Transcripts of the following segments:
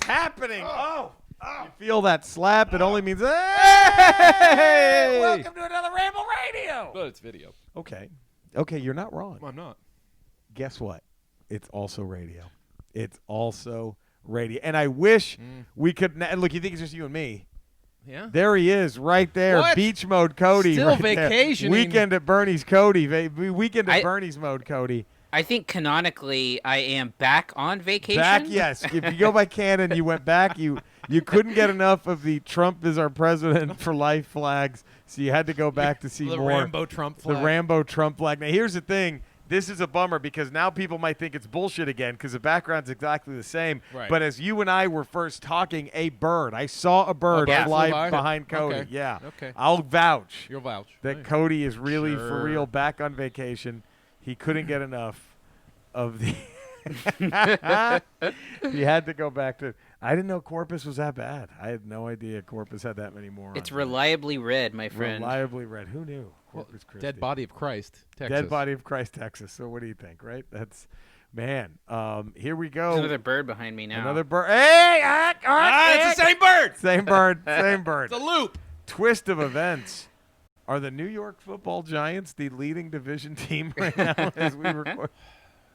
happening? Oh. You feel that slap? It only means, hey! Welcome to another Ramble Radio. But it's video. Okay, you're not wrong. I'm not. Guess what? It's also radio. And I wish we could. And look, you think it's just you and me? Yeah. There he is, right there. What? Beach mode, Cody. Still right vacationing. There. Weekend at Bernie's, Cody. Weekend at Bernie's mode, Cody. I think canonically I am back on vacation. Back, yes. If you go by canon, you went back. You couldn't get enough of the Trump is our president for life flags, so you had to go back to see the more. Rambo Trump flag. The Rambo Trump flag. Now, here's the thing. This is a bummer because now people might think it's bullshit again because the background's exactly the same. Right. But as you and I were first talking, I saw a bird fly behind Cody. Okay. Yeah. Okay. I'll vouch. You'll vouch. That Right. Cody is really, for Sure. real, back on vacation. He couldn't get enough of the he had to go back to. I didn't know Corpus was that bad. I had no idea Corpus had that many morons. It's reliably red, my friend. Reliably red. Who knew? Corpus Christi. Dead Body of Christ, Texas. Dead Body of Christ, Texas. So what do you think, right? That's, man. Here we go. There's another bird behind me now. Another bird. Hey! It's the same bird. Same bird. Same bird. It's a loop. Twist of events. Are the New York Football Giants the leading division team right now as we record?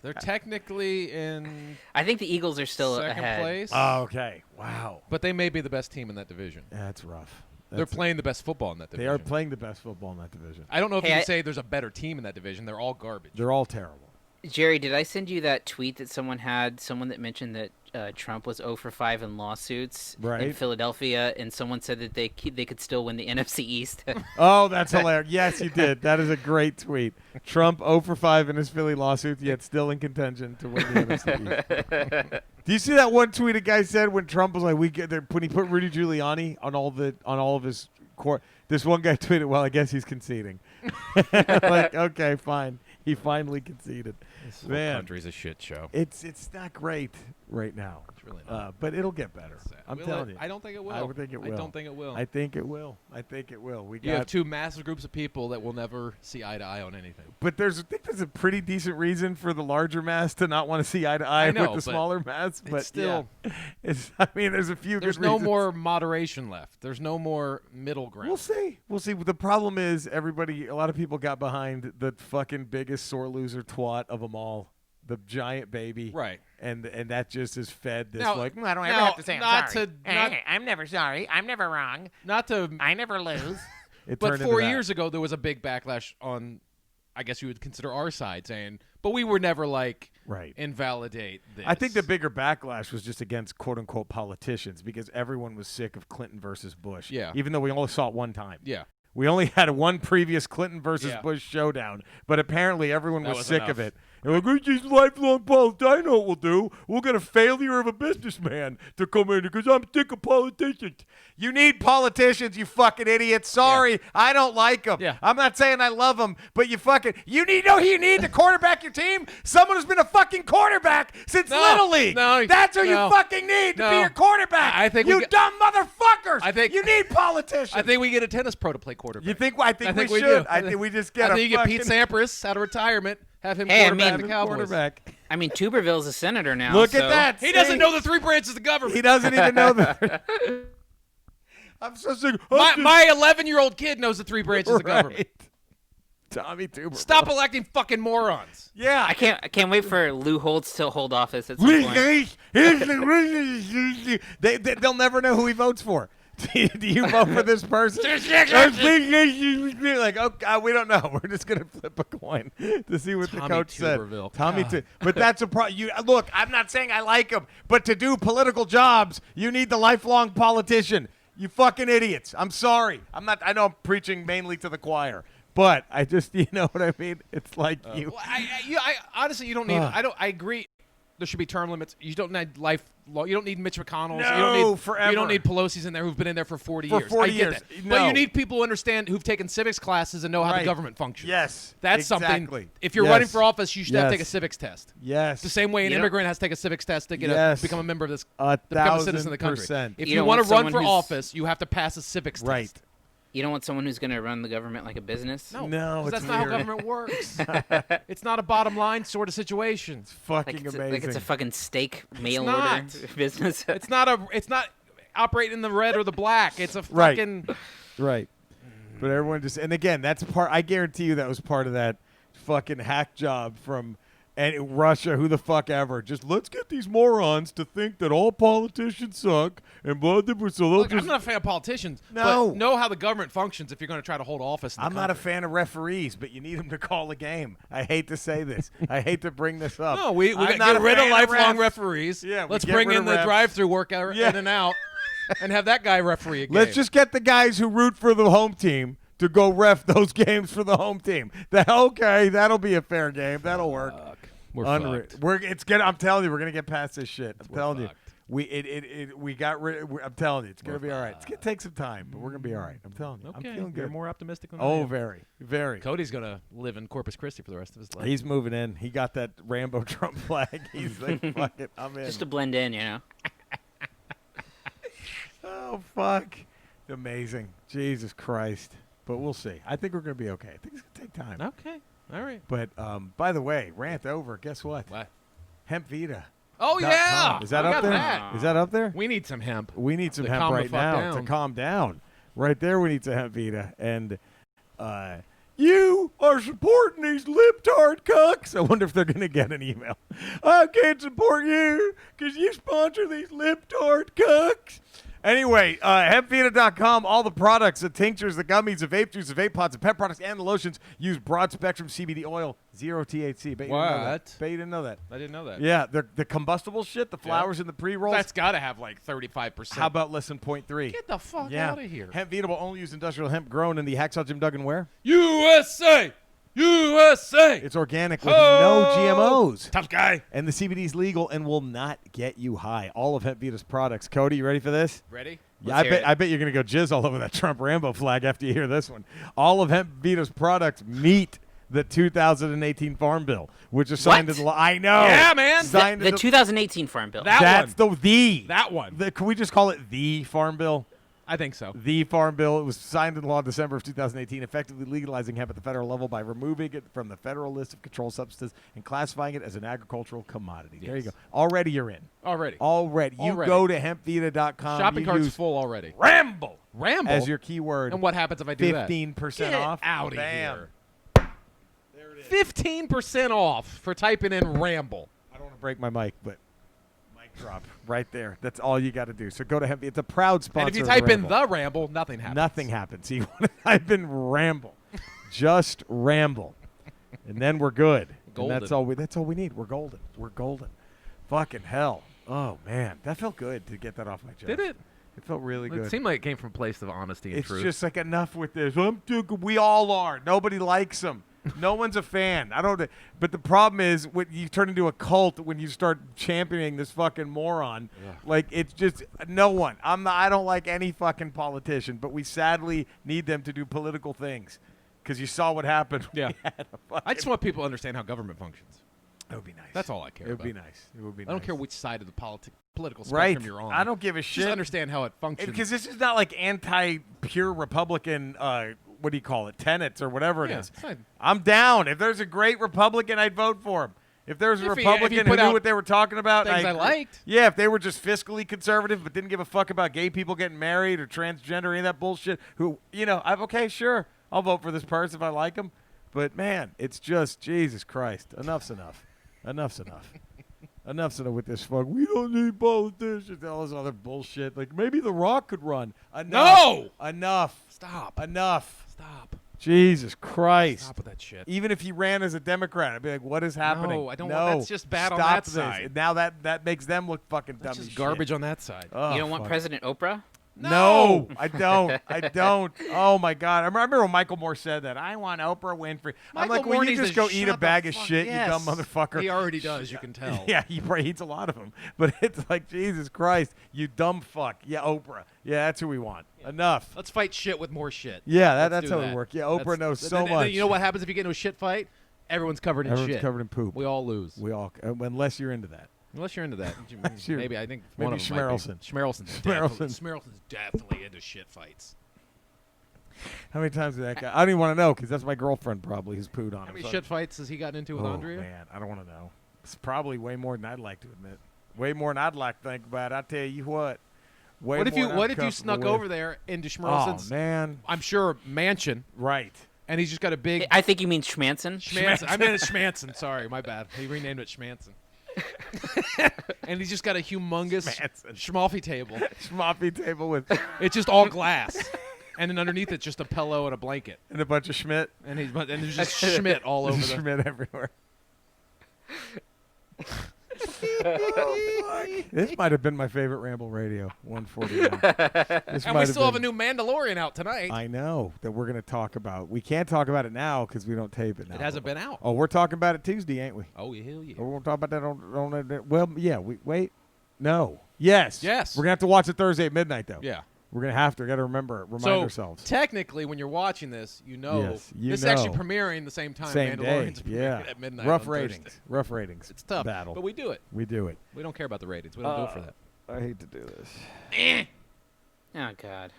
They're technically in I think the Eagles are still second ahead. place. Oh, okay. Wow. But they may be the best team in that division. That's rough. They're playing the best football in that division. They are playing the best football in that division. I don't know if Hey, you I- can say there's a better team in that division. They're all garbage. They're all terrible. Jerry, did I send you that tweet that someone that mentioned that Trump was 0 for 5 in lawsuits in Right. Philadelphia, and someone said that they could still win the NFC East? Oh, that's hilarious. Yes, you did. That is a great tweet. Trump 0 for 5 in his Philly lawsuit, yet still in contention to win the NFC East. Do you see that one tweet a guy said when Trump was like, when he put Rudy Giuliani on all of his court? This one guy tweeted, "Well, I guess he's conceding." Like, okay, fine. He finally conceded. This whole Man, country's a shit show. it's not great right now. It's really not. But it'll get better. Sad. I'm Will telling it? you. I don't think it will. I would think it will. I don't think it will. I think it will. I think it will. We You have got, two massive groups of people that will never see eye to eye on anything. but I think there's a pretty decent reason for the larger mass to not want to see eye to eye I know, with the but smaller mass. But it's still, yeah. I mean, there's a few. there's good no reasons. more moderation left. There's no more middle ground. We'll see. We'll see. The problem is a lot of people got behind the fucking biggest sore loser twat of them all, the giant baby. Right. And that just has fed this Now- like, I don't ever Now, have to say I'm not sorry. to- not- Hey, I'm never sorry. I'm never wrong. Not to, I never lose. it but turned into 4 that. years ago there was a big backlash on, I guess you would consider our side saying, but we were never like Right. invalidate this. I think the bigger backlash was just against quote unquote politicians because everyone was sick of Clinton versus Bush. Yeah. Even though we only saw it one time. Yeah. We only had one previous Clinton versus Yeah. Bush showdown, but apparently everyone That was was sick of enough. it. They're like, "We're just lifelong politics. I know what we'll do. We'll get a failure of a businessman to come in because I'm sick of politicians." You need politicians, you fucking idiots. Sorry, I don't like them. Yeah. I'm not saying I love them, but you know who you need to quarterback your team? Someone who's been a fucking quarterback since No, Little League. no, That's who no, you fucking need to be no. your quarterback. I think you we dumb motherfuckers. I think- you need politicians. I think we get a tennis pro to play quarterback. You think? I think we do. should. I think we just get. I a think you get fucking Pete Sampras out of retirement, have him Hey, I quarterback mean- the Cowboys. quarterback. I mean, Tuberville's a senator now. Look so- at that. He See? doesn't know the three branches of the government. He doesn't even know that. I'm so sick. My 11-year-old kid knows the three branches of the government. Tommy Tuber. Stop electing fucking morons. Yeah. I can't wait for Lou Holtz to hold office at some point. They'll never know who he votes for. Do you vote for this person? Like, oh, we don't know. We're just gonna flip a coin to see what the Tommy coach Tuberville. said. Tommy, God. but that's a problem. Look. I'm not saying I like him, but to do political jobs, you need the lifelong politician. You fucking idiots. I'm sorry. I'm not. I know I'm preaching mainly to the choir, but I just, you know what I mean. It's like you. Well, I honestly, you don't need. I agree. There should be term limits. You don't need you don't need Mitch McConnell's. No, you don't need, forever. You don't need Pelosi's in there who've been in there for 40 For years. 40 I get years. that. No. But you need people who understand, who've taken civics classes and know how Right. the government functions. Yes, That's exactly. something. If you're Yes. running for office, you should have to take a Yes. civics test. Yes. The same way an You know- immigrant has to take a civics test to Yes. become a member of this, A to become a citizen of the country. 1000%. If You you don't want want to run someone for who's- office, you have to pass a civics Right. test. You don't want someone who's going to run the government like a business? No, No, 'cause it's that's not how weird. government works. It's not a bottom line sort of situation. It's fucking Like it's, amazing. like it's a fucking steak mail order not. business. It's not operating in the red or the black. It's a Right. fucking right. But everyone just, and again, that's part. I guarantee you that was part of that fucking hack job from Russia. Who the fuck ever? Just let's get these morons to think that all politicians suck and blah blah blah. So they'll Look, just. I'm not a fan of politicians. No. But know how the government functions if you're going to try to hold office. In the I'm not a country. fan of referees, but you need them to call a game. I hate to say this. I hate to bring this up. No, we I'm got not get a rid of fan lifelong refs. referees. Yeah, we let's get bring rid in of the refs. drive-through worker Yeah. in and out, and have that guy referee a game. Let's just get the guys who root for the home team to go ref those games for the home team. Okay, that'll be a fair game. That'll work. We're Unreal. fucked. It's good. I'm telling you, we're gonna get past this shit. I'm We're telling fucked. you, we got rid. I'm telling you, it's gonna We're be all right. It's gonna take some time, but we're gonna be all right. I'm telling you. Okay, I'm feeling you're good. more optimistic than I Oh, am. very, very. Cody's gonna live in Corpus Christi for the rest of his life. He's moving in. He got that Rambo Trump flag. He's like, fuck it, I'm in. Just to blend in, you know. Oh fuck! Amazing. Jesus Christ. But we'll see. I think we're gonna be okay. I think it's gonna take time. Okay, all right. But by the way, rant over. Guess what? What? Hempvita. Oh yeah, Is that I up got there? that. Is that up there? We need some hemp. We need some To hemp calm the right fuck now to down. calm down. Right there, we need some hemp Vita. And you are supporting these libtard cucks. I wonder if they're going to get an email. I can't support you because you sponsor these libtard cucks. Anyway, hempvita.com, all the products, the tinctures, the gummies, the vape juice, the vape pods, the pet products, and the lotions use broad-spectrum CBD oil, 0 THC. Bet you didn't know that. What? Bet you didn't know that. I didn't know that. Yeah, the combustible shit, the flowers and the pre-rolls. That's got to have like 35%. How about less than 0.3? Get the fuck Yeah. out of here. Hemp Vita will only use industrial hemp grown in the Hacksaw Jim Duggan where? USA! USA! It's organic with no GMOs. Tough guy. And the CBD is legal and will not get you high. All of Hemp Vita's products. Cody, you ready for this? Ready? Yeah, Let's hear it. I bet you're going to go jizz all over that Trump Rambo flag after you hear this one. All of Hemp Vita's products meet the 2018 Farm Bill, which is signed What? into law. I know. Yeah, man. Signed The into 2018 Farm Bill. That That's the. That one. Can we just call it the Farm Bill? I think so. The Farm Bill. It was signed into law in December of 2018, effectively legalizing hemp at the federal level by removing it from the federal list of controlled substances and classifying it as an agricultural commodity. There you go. Yes. Already you're in. Already. Already. You Already. go to hempvita.com. Shopping you cart's use full already. Ramble Ramble? as your keyword. And what happens if I do that? 15% Get off. outta Bam. here. There it is. 15% off for typing in Ramble. I don't want to break my mic, but mic drop right there. That's all you got to do. So go to Hempvita. It's a proud sponsor. And if you of type in Ramble. the Ramble, nothing happens. Nothing happens. So you want to type in Ramble. Just Ramble. And then we're good. And that's Golden. all we need. We're golden. We're golden. Fucking hell. Oh man. That felt good to get that off my chest. Did it? It felt really It good. seemed like it came from a place of honesty and It's truth. just like enough with this. We all are. Nobody likes him. No one's a fan. I don't. But the problem is, when you turn into a cult when you start championing this fucking moron. Like it's just no one. I don't like any fucking politician. But we sadly need them to do political things, because you saw what happened. when Yeah. we had a fucking- I just want people to understand how government functions. It would be nice. That's all I care It would about. be nice. It would be. I don't nice. care which side of the political spectrum Right. you're on. I don't give a Just shit. understand how it functions. Because this is not like anti-pure Republican. What do you call it? Tenets or whatever it Yeah, is. it's fine. I'm down. If there's a great Republican, I'd vote for him. If there's a If he Republican who put knew out what they were talking about, things I agree. liked. Yeah, if they were just fiscally conservative but didn't give a fuck about gay people getting married or transgender, any of that bullshit. Okay, sure, I'll vote for this person if I like him. But man, it's just Jesus Christ. Enough's enough. Enough's enough. Enough's enough with this fuck. We don't need politicians. All this other bullshit. Like maybe The Rock could run. Enough. No! Enough. Stop. Enough. Stop. Jesus Christ. Stop with that shit. Even if he ran as a Democrat, I'd be like, what is happening? No, I don't want- that's just bad on Stop that this. side. Now that makes them look fucking dumb That's as just shit. garbage on that side. Oh, You don't want fuck. President Oprah? No, I don't. I don't. Oh my God! I remember when Michael Moore said that. I want Oprah Winfrey. I'm Michael like, Moore will you needs just to go eat a shut the bag of fuck- shit, Yes. you dumb motherfucker? He already does, you can tell. Yeah, he probably eats a lot of them. But it's like, Jesus Christ, you dumb fuck. Yeah, Oprah. Yeah, that's who we want. Enough. Let's fight shit with more shit. Yeah, Let's that's do how that. it works. Yeah, Oprah That's- knows th- so th- th- much. You know what happens if you get into a shit fight? Everyone's covered in Everyone's shit. covered in poop. We all lose. We all, unless you're into that. Unless you're into that. Sure. Maybe I think Maybe one of them might be. Schmerelson. Schmerelson's Schmerelson. Schmerelson's definitely into shit fights. How many times did that guy? I don't even want to know because that's my girlfriend probably who's pooed on How him. many So- shit fights has he gotten into with oh, Andrea? man, I don't want to know. It's probably way more than I'd like to admit. Way more than I'd like to think about. I tell you what. Way What if more you than What I'm if you comfortable snuck with. over there into Oh Schmerlson's? man, I'm sure mansion, right. and he's just got a big I think you mean Schmanson. Schmanson. I meant it's Schmanson. Sorry, my bad. He renamed it Schmanson. And he's just got a humongous Schmanson. schmalfy table. Schmoppy table with It's just all glass, and then underneath it's just a pillow and a blanket, and a bunch of Schmidt. and there's just Schmidt all over the. Schmidt everywhere. This might have been my favorite Ramble Radio 141. This And might we still have a been- new Mandalorian out tonight. I know that we're going to talk about. We can't talk about it now because we don't tape it now. It hasn't been out. Oh, we're talking about it Tuesday, ain't we? Oh, hell yeah. Or we'll talk about that on well, yeah. Wait. No. Yes. Yes. We're going to have to watch it Thursday at midnight, though. Yeah. We're going to have to. Got to remind So ourselves. technically, when you're watching this, you know Yes, you this is actually know. premiering the same time Same day. Mandalorian's Yeah. premiering at midnight. Rough on ratings. Thursday. Rough ratings. It's tough, Battle. but we do it. We do it. We don't care about the ratings. We don't do it for that. I hate to do this. Oh God.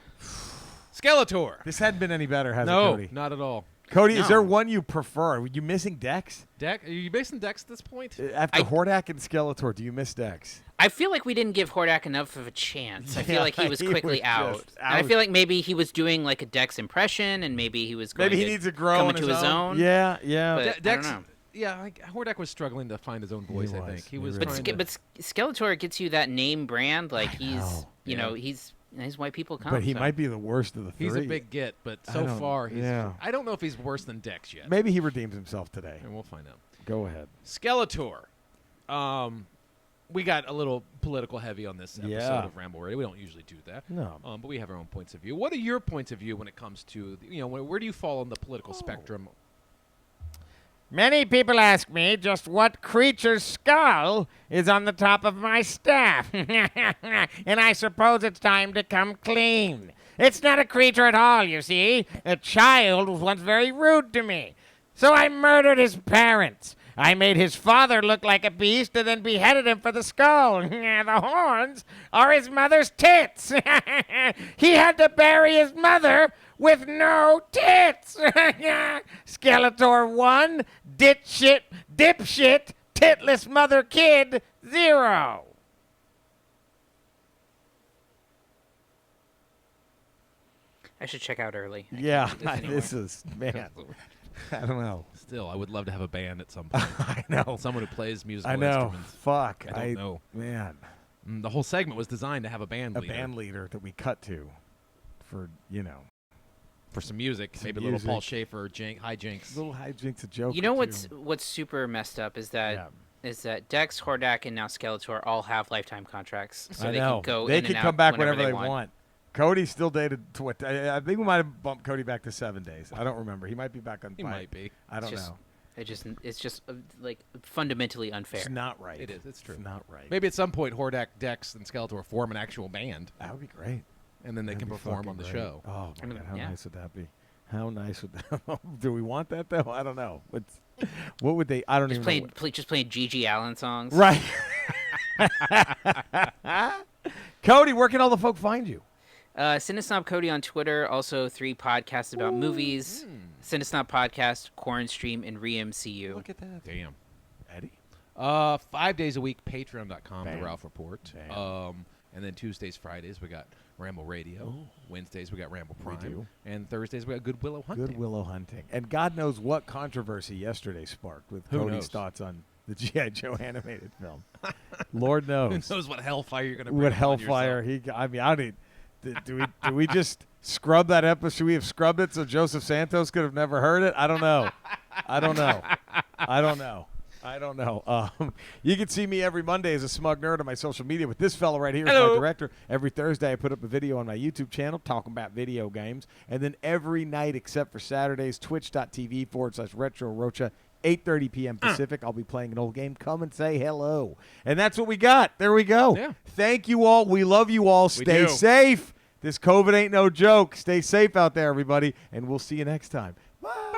Skeletor. This hadn't been any better, has it, No, Cody? not at all. Cody, is No. there one you prefer? Are you missing Dex? Dex, are you basing Dex at this point? After I- Hordak and Skeletor, do you miss Dex? I feel like we didn't give Hordak enough of a chance. I feel Yeah, like he was he quickly was out. just And I out. feel like maybe he was doing like a Dex impression, and maybe he was going Maybe he to needs to grow come on into his own. Yeah, yeah. But- I Dex, don't know. yeah, like, Hordak was struggling to find his own voice. He I was. think he He was really trying Ske- to. but Skeletor gets you that name brand. Like he's, know. you Yeah. know, he's why people come. But he so. might be the worst of the three. He's a big get, but I so don't- far he's. yeah. I don't know if he's worse than Dex yet. Maybe he redeems himself today. And we'll find out. Go ahead. Skeletor. We got a little political heavy on this episode Yeah. of Ramble Radio. We don't usually do that. No. But we have our own points of view. What are your points of view when it comes to, where do you fall on the political spectrum? Many people ask me just what creature's skull is on the top of my staff. And I suppose it's time to come clean. It's not a creature at all, you see. A child was once very rude to me. So I murdered his parents. I made his father look like a beast and then beheaded him for the skull. The horns are his mother's tits. He had to bury his mother with no tits. Skeletor 1, dipshit, titless mother kid 0. I should check out early. I Yeah, can't do this anymore. this is, man. I don't know. Still, I would love to have a band at some point. I know. Someone who plays musical I know. instruments. Fuck. I don't know. Man. The whole segment was designed to have a band A leader band leader that we cut to for, for some music. Some Maybe a little Paul music. Schaefer, hijinks. little hijinks a joke. You know or two. what's super messed up is that Yeah. Dex, Hordak, and now Skeletor all have lifetime contracts, so I they know. can go. They in can and come out back whenever whenever they want. Cody still dated to what? I think we might have bumped Cody back to 7 days. I don't remember. He might be back on. He 5. might be. I don't Just- know. It's just like fundamentally unfair. It's not right. It is. It's true. It's not right. Maybe at some point, Hordak, Dex, and Skeletor form an actual band, That would be great. and then they That'd can be perform fucking on the great. show. Oh my god, how Yeah. nice would that be? How nice would that? Do we want that though? I don't know. What would they? I don't Just even playing, know. just playing Gigi Allen songs. Right. Cody, where can all the folk find you? Cinesnob Cody on Twitter. Also 3 podcasts about movies. Cinesnob Podcast, Quarren Stream, and ReMCU. Look at that. Damn. Eddie. 5 days a week, patreon.com, The Bam. Ralph Report. Bam. And then Tuesdays, Fridays, we got Ramble Radio. Ooh. Wednesdays, we got Ramble We Prime. do. And Thursdays, we got Good Willow Hunting. Good Willow Hunting. And God knows what controversy yesterday sparked with Who Cody's knows? thoughts on the G.I. Joe animated film. Lord knows. Who knows what hellfire you're going to What bring upon hellfire yourself. I mean, I need. Do we just scrub that episode? Should we have scrubbed it so Joseph Santos could have never heard it? I don't know. I don't know. You can see me every Monday as a smug nerd on my social media with this fellow right here, is my Hello. director. Every Thursday, I put up a video on my YouTube channel talking about video games. And then every night except for Saturdays, twitch.tv/Retro Rocha, 8:30 p.m. Pacific. I'll be playing an old game. Come and say hello. And that's what we got. There we go. Yeah. Thank you all. We love you all. Stay do. safe. This COVID ain't no joke. Stay safe out there, everybody. And we'll see you next time. Bye.